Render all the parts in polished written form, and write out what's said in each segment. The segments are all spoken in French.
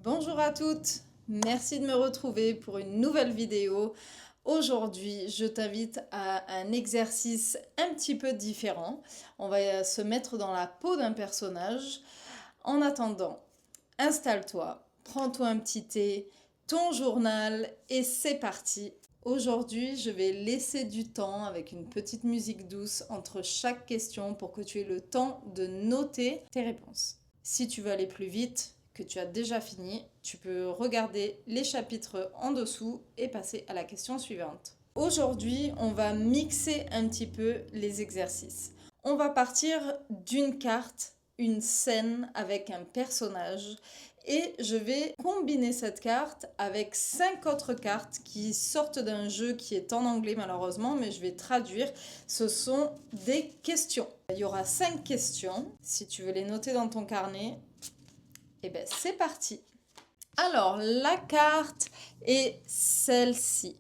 Bonjour à toutes, merci de me retrouver pour une nouvelle vidéo. Aujourd'hui, je t'invite à un exercice un petit peu différent. On va se mettre dans la peau d'un personnage. En attendant, installe-toi, prends-toi un petit thé, ton journal et c'est parti. Aujourd'hui, je vais laisser du temps avec une petite musique douce entre chaque question pour que tu aies le temps de noter tes réponses. Si tu veux aller plus vite, que tu as déjà fini, tu peux regarder les chapitres en dessous et passer à la question suivante. Aujourd'hui, on va mixer un petit peu les exercices. On va partir d'une carte, une scène avec un personnage et je vais combiner cette carte avec 5 autres cartes qui sortent d'un jeu qui est en anglais malheureusement, mais je vais traduire. Ce sont des questions. Il y aura 5 questions. Si tu veux les noter dans ton carnet, et bien c'est parti. Alors la carte est celle-ci.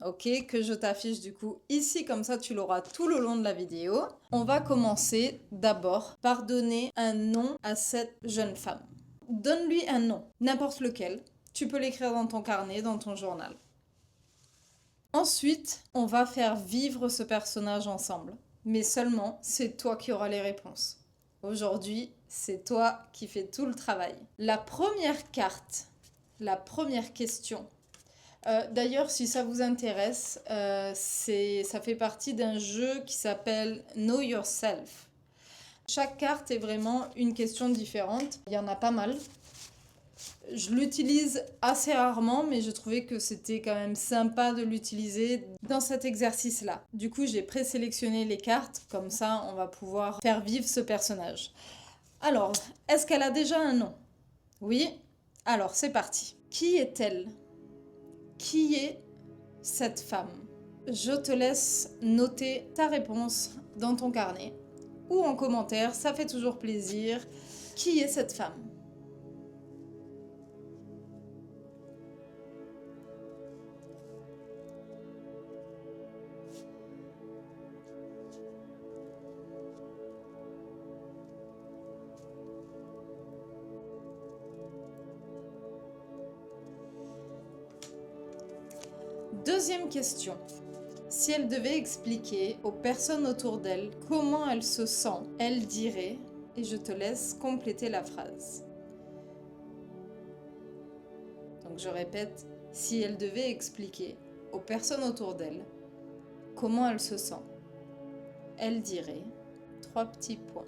Ok, que je t'affiche du coup ici, comme ça tu l'auras tout le long de la vidéo. On va commencer d'abord par donner un nom à cette jeune femme. Donne-lui un nom, n'importe lequel. Tu peux l'écrire dans ton carnet, dans ton journal. Ensuite, on va faire vivre ce personnage ensemble. Mais seulement, c'est toi qui auras les réponses. Aujourd'hui, c'est toi qui fais tout le travail. La première carte, la première question. D'ailleurs, si ça vous intéresse, ça fait partie d'un jeu qui s'appelle Know Yourself. Chaque carte est vraiment une question différente. Il y en a pas mal. Je l'utilise assez rarement, mais je trouvais que c'était quand même sympa de l'utiliser dans cet exercice-là. Du coup, j'ai présélectionné les cartes, comme ça on va pouvoir faire vivre ce personnage. Alors, est-ce qu'elle a déjà un nom? Oui? Alors, c'est parti. Qui est-elle? Qui est cette femme? Je te laisse noter ta réponse dans ton carnet ou en commentaire, ça fait toujours plaisir. Qui est cette femme? Deuxième question. Si elle devait expliquer aux personnes autour d'elle comment elle se sent, elle dirait, et je te laisse compléter la phrase. Donc je répète, si elle devait expliquer aux personnes autour d'elle comment elle se sent, elle dirait, trois petits points.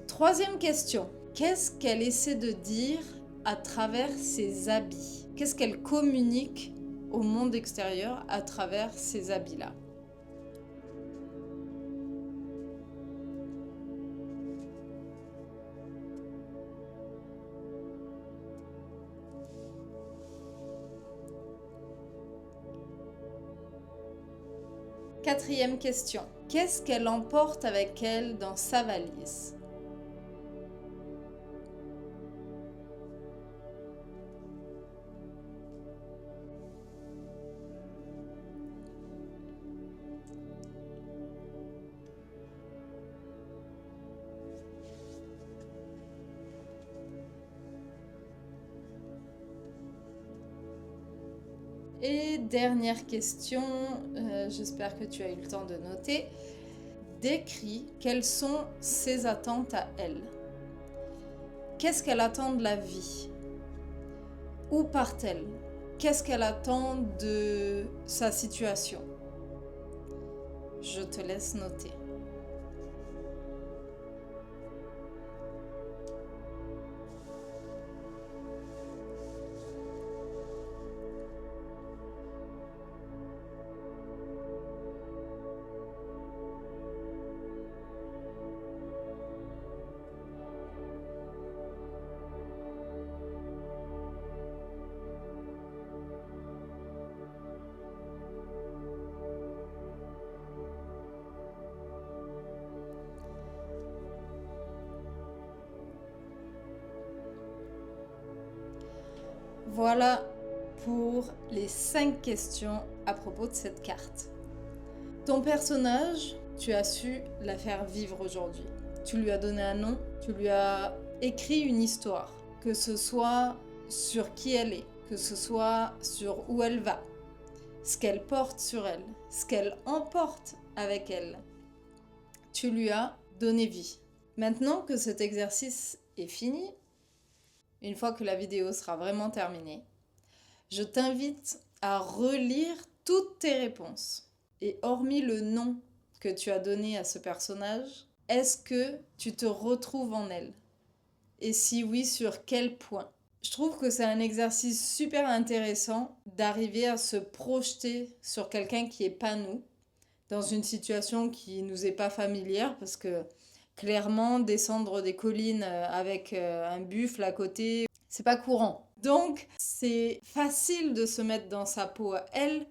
Troisième question. Qu'est-ce qu'elle essaie de dire à travers ses habits? Qu'est-ce qu'elle communique au monde extérieur à travers ces habits-là? Quatrième question. Qu'est-ce qu'elle emporte avec elle dans sa valise? Et dernière question, j'espère que tu as eu le temps de noter. Décris quelles sont ses attentes à elle. Qu'est-ce qu'elle attend de la vie? Où part-elle? Qu'est-ce qu'elle attend de sa situation? Je te laisse noter. Voilà pour les 5 questions à propos de cette carte. Ton personnage, tu as su la faire vivre aujourd'hui. Tu lui as donné un nom, tu lui as écrit une histoire, que ce soit sur qui elle est, que ce soit sur où elle va, ce qu'elle porte sur elle, ce qu'elle emporte avec elle. Tu lui as donné vie. Maintenant que cet exercice est fini, une fois que la vidéo sera vraiment terminée, je t'invite à relire toutes tes réponses. Et hormis le nom que tu as donné à ce personnage, est-ce que tu te retrouves en elle? Et si oui, sur quel point? Je trouve que c'est un exercice super intéressant d'arriver à se projeter sur quelqu'un qui n'est pas nous, dans une situation qui nous est pas familière, parce que clairement, descendre des collines avec un buffle à côté, c'est pas courant. Donc, c'est facile de se mettre dans sa peau à elle,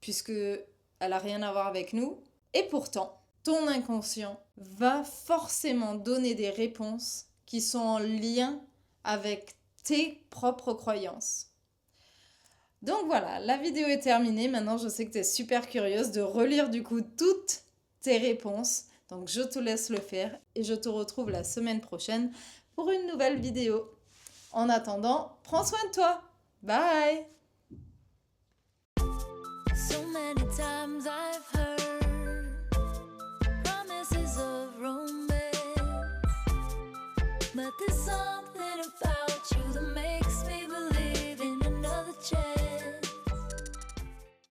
puisque elle a rien à voir avec nous. Et pourtant, ton inconscient va forcément donner des réponses qui sont en lien avec tes propres croyances. Donc voilà, la vidéo est terminée. Maintenant, je sais que tu es super curieuse de relire du coup toutes tes réponses. Donc je te laisse le faire et je te retrouve la semaine prochaine pour une nouvelle vidéo. En attendant, prends soin de toi. Bye! So many times I've heard promises of romance, but there's something